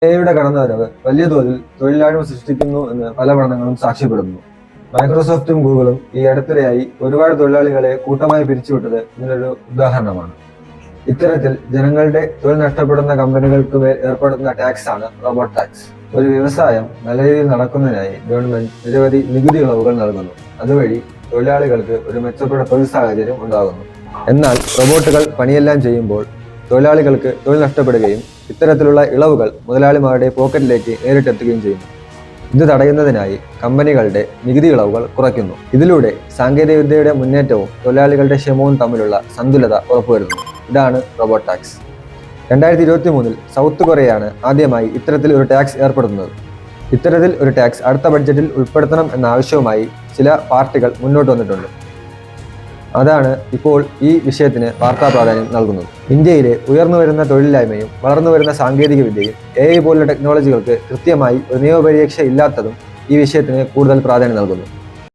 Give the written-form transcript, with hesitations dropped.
എയുടെ കടന്നുവരവ് വലിയ തോതിൽ തൊഴിലില്ലായ്മ സൃഷ്ടിക്കുന്നു എന്ന് പല പഠനങ്ങളും സാക്ഷ്യപ്പെടുന്നു. മൈക്രോസോഫ്റ്റും ഗൂഗിളും ഈ അടുത്തിടെയായി ഒരുപാട് തൊഴിലാളികളെ കൂട്ടമായി പിരിച്ചുവിട്ടത് ഇതിനൊരു ഉദാഹരണമാണ്. ഇത്തരത്തിൽ ജനങ്ങളുടെ തൊഴിൽ നഷ്ടപ്പെടുന്ന കമ്പനികൾക്ക് മേൽ ഏർപ്പെടുത്തുന്ന ടാക്സ് ആണ് റോബോട്ട് ടാക്സ്. ഒരു വ്യവസായം നല്ല രീതിയിൽ നടക്കുന്നതിനായി ഗവൺമെന്റ് നിരവധി നികുതി ഇളവുകൾ നൽകുന്നു. അതുവഴി തൊഴിലാളികൾക്ക് ഒരു മെച്ചപ്പെട്ട തൊഴിൽ സാഹചര്യം ഉണ്ടാകുന്നു. എന്നാൽ റോബോട്ടുകൾ പണിയെല്ലാം ചെയ്യുമ്പോൾ തൊഴിലാളികൾക്ക് തൊഴിൽ നഷ്ടപ്പെടുകയും ഇത്തരത്തിലുള്ള ഇളവുകൾ മുതലാളിമാരുടെ പോക്കറ്റിലേക്ക് നേരിട്ടെത്തുകയും ചെയ്യുന്നു. ഇത് തടയുന്നതിനായി കമ്പനികളുടെ നികുതി ഇളവുകൾ കുറയ്ക്കുന്നു. ഇതിലൂടെ സാങ്കേതികവിദ്യയുടെ മുന്നേറ്റവും തൊഴിലാളികളുടെ ക്ഷേമവും തമ്മിലുള്ള സന്തുലിത ഉറപ്പുവരുന്നു. ഇതാണ് റോബോട്ട് ടാക്സ്. 2023 സൗത്ത് കൊറിയയാണ് ആദ്യമായി ഇത്തരത്തിൽ ഒരു ടാക്സ് ഏർപ്പെടുത്തുന്നത്. ഇത്തരത്തിൽ ഒരു ടാക്സ് അടുത്ത ബഡ്ജറ്റിൽ ഉൾപ്പെടുത്തണം എന്ന ആവശ്യവുമായി ചില പാർട്ടികൾ മുന്നോട്ട് വന്നിട്ടുണ്ട്. അതാണ് ഇപ്പോൾ ഈ വിഷയത്തിന് വാർത്താ പ്രാധാന്യം നൽകുന്നത്. ഇന്ത്യയിലെ ഉയർന്നുവരുന്ന തൊഴിലില്ലായ്മയും വളർന്നുവരുന്ന സാങ്കേതിക വിദ്യയും AI പോലുള്ള ടെക്നോളജികൾക്ക് കൃത്യമായി ഒരു നിയമപരിരക്ഷ ഇല്ലാത്തതും ഈ വിഷയത്തിന് കൂടുതൽ പ്രാധാന്യം നൽകുന്നു.